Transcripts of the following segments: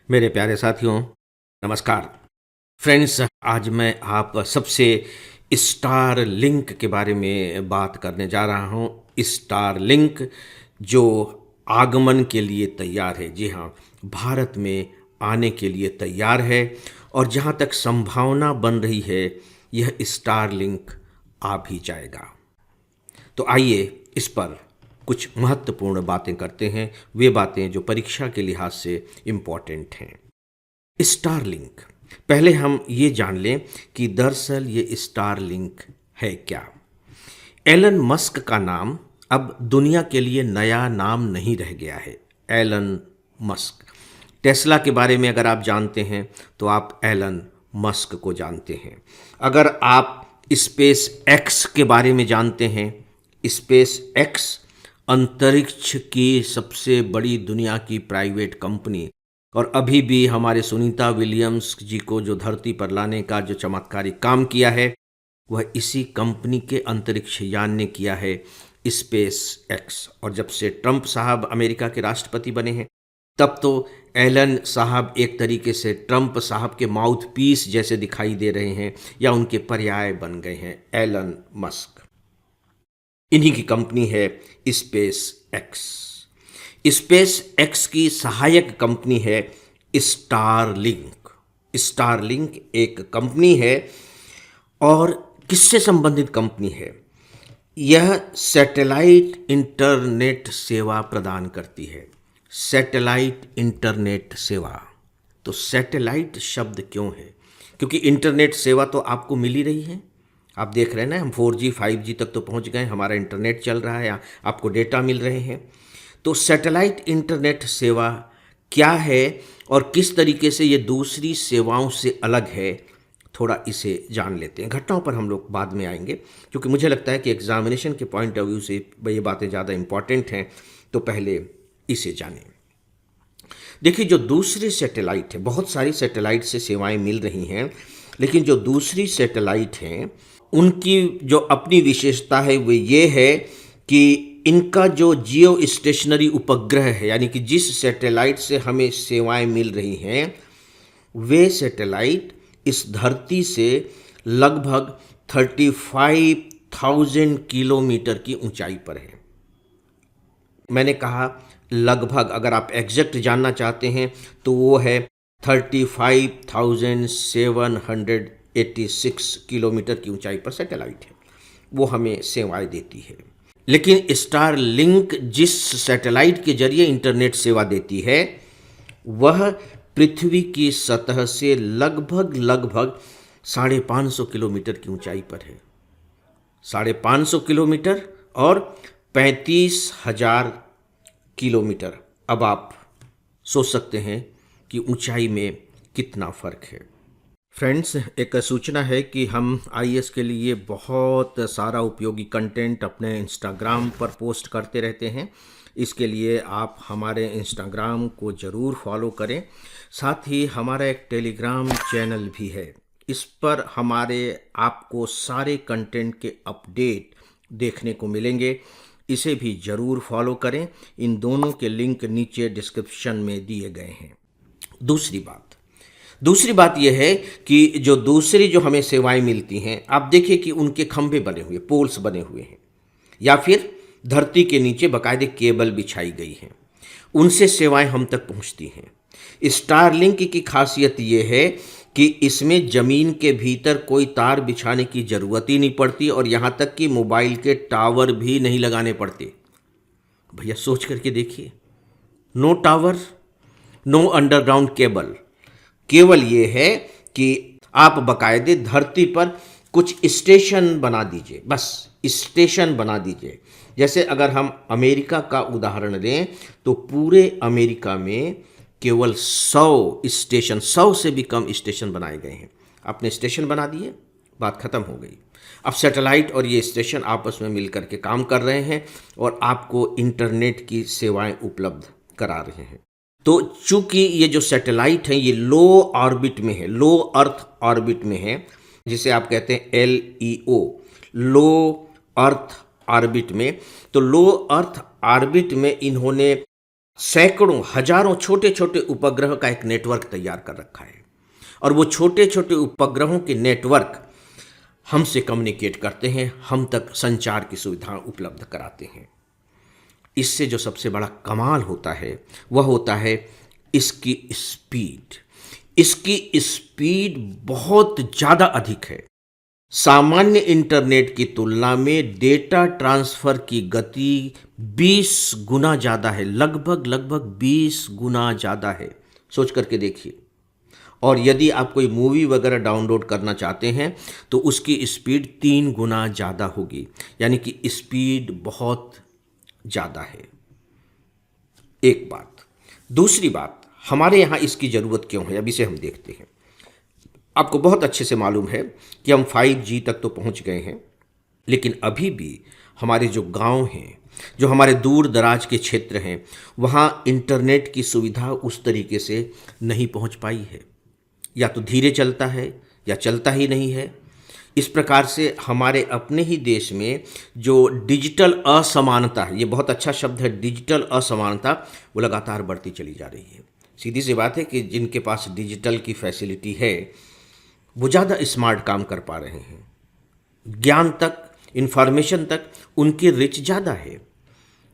मेरे प्यारे साथियों, नमस्कार। फ्रेंड्स, आज मैं आप सबसे स्टार लिंक के बारे में बात करने जा रहा हूँ। स्टार लिंक जो आगमन के लिए तैयार है। जी हाँ, भारत में आने के लिए तैयार है और जहाँ तक संभावना बन रही है, यह स्टार लिंक आ भी जाएगा। तो आइए इस पर कुछ महत्वपूर्ण बातें करते हैं, वे बातें जो परीक्षा के लिहाज से इम्पॉर्टेंट हैं। स्टारलिंक, पहले हम ये जान लें कि दरअसल ये स्टारलिंक है क्या। एलन मस्क का नाम अब दुनिया के लिए नया नाम नहीं रह गया है। एलन मस्क, टेस्ला के बारे में अगर आप जानते हैं तो आप एलन मस्क को जानते हैं। अगर आप स्पेस एक्स के बारे में जानते हैं, स्पेस एक्स अंतरिक्ष की सबसे बड़ी दुनिया की प्राइवेट कंपनी, और अभी भी हमारे सुनीता विलियम्स जी को जो धरती पर लाने का जो चमत्कारिक काम किया है, वह इसी कंपनी के अंतरिक्ष यान ने किया है, स्पेस एक्स। और जब से ट्रंप साहब अमेरिका के राष्ट्रपति बने हैं, तब तो एलन साहब एक तरीके से ट्रंप साहब के माउथ पीस जैसे दिखाई दे रहे हैं या उनके पर्याय बन गए हैं। एलन मस्क, इन्हीं की कंपनी है स्पेस एक्स। स्पेस एक्स की सहायक कंपनी है स्टारलिंक। स्टारलिंक एक कंपनी है और किससे संबंधित कंपनी है? यह सैटेलाइट इंटरनेट सेवा प्रदान करती है। सैटेलाइट इंटरनेट सेवा, तो सैटेलाइट शब्द क्यों है? क्योंकि इंटरनेट सेवा तो आपको मिल ही रही है। आप देख रहे हैं ना, हम 4G 5G तक तो पहुंच गए, हमारा इंटरनेट चल रहा है, आपको डेटा मिल रहे हैं। तो सैटेलाइट इंटरनेट सेवा क्या है और किस तरीके से ये दूसरी सेवाओं से अलग है, थोड़ा इसे जान लेते हैं। घटनाओं पर हम लोग बाद में आएंगे, क्योंकि मुझे लगता है कि एग्जामिनेशन के पॉइंट ऑफ व्यू से ये बातें ज़्यादा इंपॉर्टेंट हैं, तो पहले इसे जानें। देखिए, जो दूसरी सैटेलाइट है, बहुत सारी सैटेलाइट से सेवाएं मिल रही हैं, लेकिन जो दूसरी सैटेलाइट हैं उनकी जो अपनी विशेषता है वो ये है कि इनका जो जियो स्टेशनरी उपग्रह है, यानी कि जिस सैटेलाइट से हमें सेवाएं मिल रही हैं, वे सैटेलाइट इस धरती से लगभग 35,000 किलोमीटर की ऊंचाई पर है। मैंने कहा लगभग, अगर आप एग्जैक्ट जानना चाहते हैं तो वो है 35,786 किलोमीटर की ऊंचाई पर सैटेलाइट है, वो हमें सेवाएं देती है। लेकिन स्टार लिंक जिस सैटेलाइट के जरिए इंटरनेट सेवा देती है, वह पृथ्वी की सतह से लगभग 550 किलोमीटर की ऊंचाई पर है। 550 किलोमीटर और 35,000 किलोमीटर। अब आप सोच सकते हैं कि ऊंचाई में कितना फ़र्क है। फ्रेंड्स, एक सूचना है कि हम आईएएस के लिए बहुत सारा उपयोगी कंटेंट अपने इंस्टाग्राम पर पोस्ट करते रहते हैं। इसके लिए आप हमारे इंस्टाग्राम को ज़रूर फॉलो करें। साथ ही हमारा एक टेलीग्राम चैनल भी है, इस पर हमारे आपको सारे कंटेंट के अपडेट देखने को मिलेंगे, इसे भी ज़रूर फॉलो करें। इन दोनों के लिंक नीचे डिस्क्रिप्शन में दिए गए हैं। दूसरी बात यह है कि जो हमें सेवाएं मिलती हैं, आप देखिए कि उनके खंभे बने हुए, पोल्स बने हुए हैं, या फिर धरती के नीचे बाकायदे केबल बिछाई गई है, उनसे सेवाएं हम तक पहुंचती हैं। स्टारलिंक की खासियत यह है कि इसमें ज़मीन के भीतर कोई तार बिछाने की ज़रूरत ही नहीं पड़ती, और यहाँ तक कि मोबाइल के टावर भी नहीं लगाने पड़ते। भैया सोच करके देखिए, no tower, no underground cable, केवल ये है कि आप बाकायदे धरती पर कुछ स्टेशन बना दीजिए, बस स्टेशन बना दीजिए। जैसे अगर हम अमेरिका का उदाहरण लें तो पूरे अमेरिका में केवल 100 स्टेशन, 100 से भी कम स्टेशन बनाए गए हैं। आपने स्टेशन बना दिए, बात ख़त्म हो गई। अब सैटेलाइट और ये स्टेशन आपस में मिलकर के काम कर रहे हैं और आपको इंटरनेट की सेवाएं उपलब्ध करा रहे हैं। तो चूंकि ये जो सैटेलाइट हैं ये लो ऑर्बिट में है, लो अर्थ ऑर्बिट में है, जिसे आप कहते हैं LEO, लो अर्थ ऑर्बिट में। तो लो अर्थ ऑर्बिट में इन्होंने सैकड़ों हजारों छोटे छोटे उपग्रह का एक नेटवर्क तैयार कर रखा है, और वो छोटे छोटे उपग्रहों के नेटवर्क हमसे कम्युनिकेट करते हैं, हम तक संचार की सुविधा उपलब्ध कराते हैं। इससे जो सबसे बड़ा कमाल होता है वह होता है इसकी स्पीड। इसकी स्पीड बहुत ज़्यादा अधिक है। सामान्य इंटरनेट की तुलना में डेटा ट्रांसफ़र की गति 20 गुना ज़्यादा है, लगभग 20 गुना ज़्यादा है। सोच करके देखिए। और यदि आप कोई मूवी वगैरह डाउनलोड करना चाहते हैं तो उसकी स्पीड 3 गुना ज़्यादा होगी, यानी कि स्पीड बहुत ज़्यादा है। एक बात। दूसरी बात, हमारे यहाँ इसकी ज़रूरत क्यों है, अब इसे हम देखते हैं। आपको बहुत अच्छे से मालूम है कि हम 5G तक तो पहुँच गए हैं, लेकिन अभी भी हमारे जो गांव हैं, जो हमारे दूर दराज के क्षेत्र हैं, वहाँ इंटरनेट की सुविधा उस तरीके से नहीं पहुँच पाई है। या तो धीरे चलता है या चलता ही नहीं है। इस प्रकार से हमारे अपने ही देश में जो डिजिटल असमानता है, ये बहुत अच्छा शब्द है, डिजिटल असमानता, वो लगातार बढ़ती चली जा रही है। सीधी सी बात है कि जिनके पास डिजिटल की फैसिलिटी है वो ज़्यादा स्मार्ट काम कर पा रहे हैं, ज्ञान तक, इन्फॉर्मेशन तक उनकी रिच ज़्यादा है।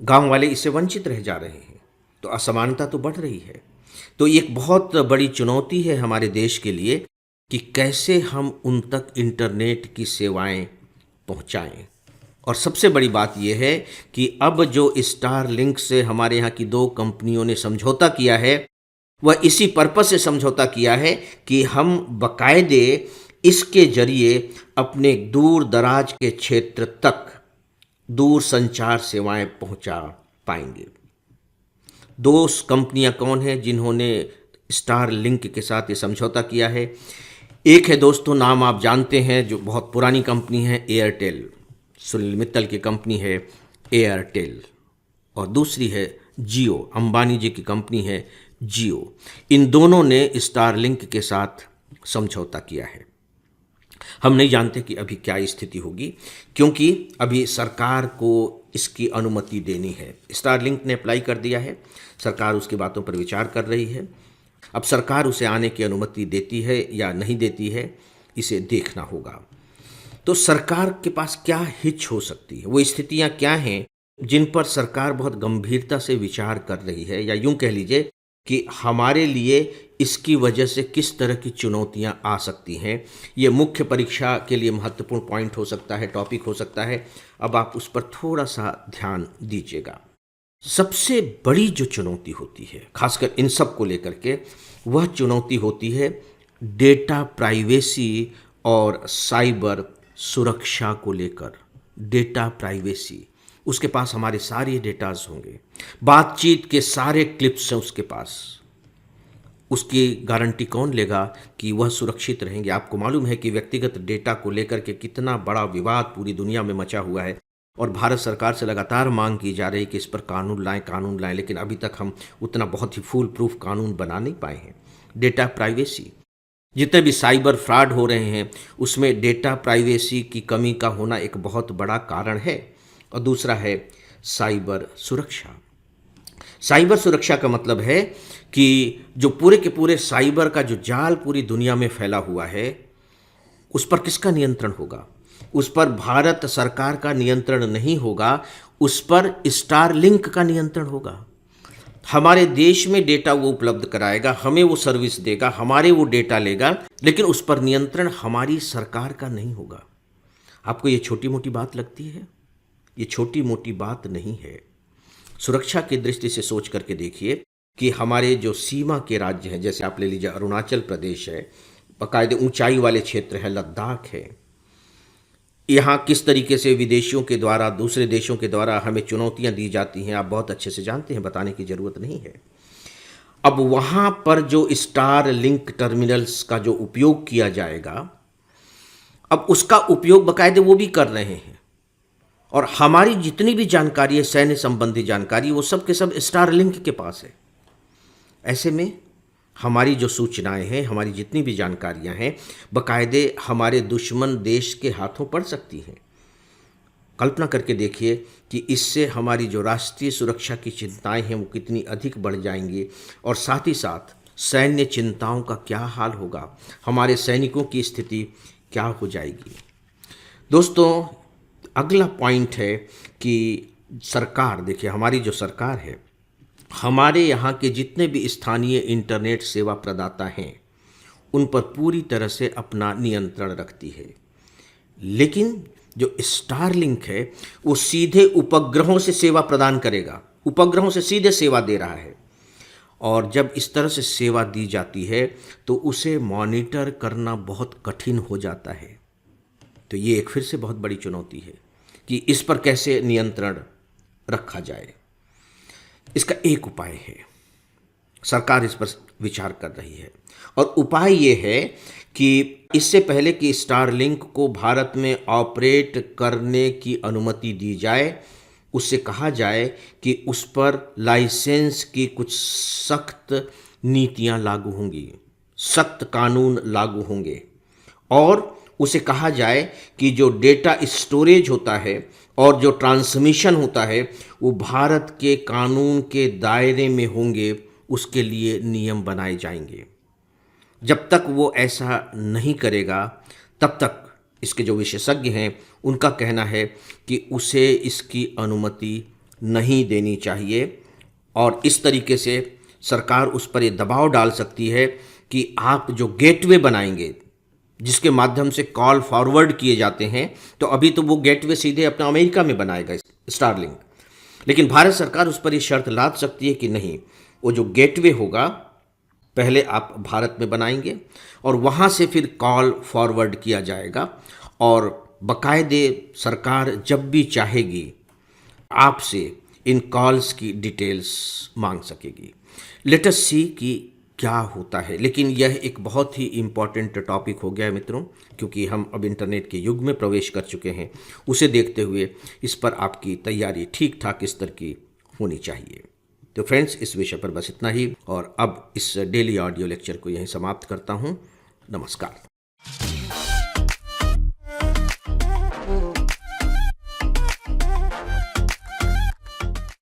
गांव वाले इससे वंचित रह जा रहे हैं, तो असमानता तो बढ़ रही है। तो ये एक बहुत बड़ी चुनौती है हमारे देश के लिए कि कैसे हम उन तक इंटरनेट की सेवाएं पहुंचाएं। और सबसे बड़ी बात यह है कि अब जो स्टार लिंक से हमारे यहाँ की 2 कंपनियों ने समझौता किया है, वह इसी पर्पस से समझौता किया है कि हम बाकायदे इसके जरिए अपने दूर दराज के क्षेत्र तक दूर संचार सेवाएं पहुंचा पाएंगे। 2 कंपनियां कौन हैं जिन्होंने स्टार लिंक के साथ ये समझौता किया है? एक है दोस्तों, नाम आप जानते हैं, जो बहुत पुरानी कंपनी है, एयरटेल। सुनील मित्तल की कंपनी है एयरटेल। और दूसरी है जियो, अंबानी जी की कंपनी है जियो। इन दोनों ने स्टार लिंक के साथ समझौता किया है। हम नहीं जानते कि अभी क्या स्थिति होगी, क्योंकि अभी सरकार को इसकी अनुमति देनी है। स्टारलिंक ने अप्लाई कर दिया है, सरकार उसकी बातों पर विचार कर रही है। अब सरकार उसे आने की अनुमति देती है या नहीं देती है, इसे देखना होगा। तो सरकार के पास क्या हिच हो सकती है, वो स्थितियां क्या हैं जिन पर सरकार बहुत गंभीरता से विचार कर रही है, या यूं कह लीजिए कि हमारे लिए इसकी वजह से किस तरह की चुनौतियां आ सकती हैं। ये मुख्य परीक्षा के लिए महत्वपूर्ण पॉइंट हो सकता है, टॉपिक हो सकता है। अब आप उस पर थोड़ा सा ध्यान दीजिएगा। सबसे बड़ी जो चुनौती होती है, खासकर इन सब को लेकर के, वह चुनौती होती है डेटा प्राइवेसी और साइबर सुरक्षा को लेकर। डेटा प्राइवेसी, उसके पास हमारे सारे डेटाज होंगे, बातचीत के सारे क्लिप्स हैं उसके पास। उसकी गारंटी कौन लेगा कि वह सुरक्षित रहेंगे? आपको मालूम है कि व्यक्तिगत डेटा को लेकर के कितना बड़ा विवाद पूरी दुनिया में मचा हुआ है, और भारत सरकार से लगातार मांग की जा रही है कि इस पर कानून लाएं, लेकिन अभी तक हम उतना बहुत ही फुल प्रूफ कानून बना नहीं पाए हैं। डेटा प्राइवेसी, जितने भी साइबर फ्रॉड हो रहे हैं उसमें डेटा प्राइवेसी की कमी का होना एक बहुत बड़ा कारण है। और दूसरा है साइबर सुरक्षा। साइबर सुरक्षा का मतलब है कि जो पूरे के पूरे साइबर का जो जाल पूरी दुनिया में फैला हुआ है, उस पर किसका नियंत्रण होगा? उस पर भारत सरकार का नियंत्रण नहीं होगा, उस पर स्टारलिंक का नियंत्रण होगा। हमारे देश में डेटा वो उपलब्ध कराएगा, हमें वो सर्विस देगा, हमारे वो डेटा लेगा, लेकिन उस पर नियंत्रण हमारी सरकार का नहीं होगा। आपको ये छोटी मोटी बात लगती है? ये छोटी मोटी बात नहीं है। सुरक्षा की दृष्टि से सोच करके देखिए कि हमारे जो सीमा के राज्य हैं, जैसे आप ले लीजिए अरुणाचल प्रदेश है, बाकायदे ऊंचाई वाले क्षेत्र है, लद्दाख है, यहाँ किस तरीके से विदेशियों के द्वारा, दूसरे देशों के द्वारा हमें चुनौतियाँ दी जाती हैं, आप बहुत अच्छे से जानते हैं, बताने की ज़रूरत नहीं है। अब वहाँ पर जो स्टार लिंक टर्मिनल्स का जो उपयोग किया जाएगा, अब उसका उपयोग बाकायदे वो भी कर रहे हैं, और हमारी जितनी भी जानकारी है, सैन्य संबंधी जानकारी, वो सब के सब स्टारलिंक के पास है। ऐसे में हमारी जो सूचनाएं हैं, हमारी जितनी भी जानकारियां हैं, बाकायदे हमारे दुश्मन देश के हाथों पड़ सकती हैं। कल्पना करके देखिए कि इससे हमारी जो राष्ट्रीय सुरक्षा की चिंताएं हैं वो कितनी अधिक बढ़ जाएंगी, और साथ ही साथ सैन्य चिंताओं का क्या हाल होगा, हमारे सैनिकों की स्थिति क्या हो जाएगी। दोस्तों, अगला पॉइंट है कि सरकार, देखिए हमारी जो सरकार है, हमारे यहाँ के जितने भी स्थानीय इंटरनेट सेवा प्रदाता हैं उन पर पूरी तरह से अपना नियंत्रण रखती है। लेकिन जो स्टारलिंक है वो सीधे उपग्रहों से सेवा प्रदान करेगा, उपग्रहों से सीधे सेवा दे रहा है, और जब इस तरह से सेवा दी जाती है तो उसे मॉनिटर करना बहुत कठिन हो जाता है। तो ये एक फिर से बहुत बड़ी चुनौती है कि इस पर कैसे नियंत्रण रखा जाए। इसका एक उपाय है, सरकार इस पर विचार कर रही है, और उपाय ये है कि इससे पहले कि स्टारलिंक को भारत में ऑपरेट करने की अनुमति दी जाए, उससे कहा जाए कि उस पर लाइसेंस की कुछ सख्त नीतियां लागू होंगी, सख्त कानून लागू होंगे, और उसे कहा जाए कि जो डेटा स्टोरेज होता है और जो ट्रांसमिशन होता है वो भारत के कानून के दायरे में होंगे, उसके लिए नियम बनाए जाएंगे। जब तक वो ऐसा नहीं करेगा तब तक इसके जो विशेषज्ञ हैं उनका कहना है कि उसे इसकी अनुमति नहीं देनी चाहिए, और इस तरीके से सरकार उस पर ये दबाव डाल सकती है कि आप जो गेटवे बनाएंगे जिसके माध्यम से कॉल फॉरवर्ड किए जाते हैं, तो अभी तो वो गेटवे सीधे अपना अमेरिका में बनाएगा स्टारलिंक, लेकिन भारत सरकार उस पर ये शर्त लाद सकती है कि नहीं, वो जो गेटवे होगा पहले आप भारत में बनाएंगे और वहाँ से फिर कॉल फॉरवर्ड किया जाएगा, और बाकायदे सरकार जब भी चाहेगी आपसे इन कॉल्स की डिटेल्स मांग सकेगी। लेट अस सी कि क्या होता है। लेकिन यह एक बहुत ही इम्पॉर्टेंट टॉपिक हो गया है मित्रों, क्योंकि हम अब इंटरनेट के युग में प्रवेश कर चुके हैं। उसे देखते हुए इस पर आपकी तैयारी ठीक ठाक स्तर की होनी चाहिए। तो फ्रेंड्स, इस विषय पर बस इतना ही, और अब इस डेली ऑडियो लेक्चर को यहीं समाप्त करता हूँ। नमस्कार।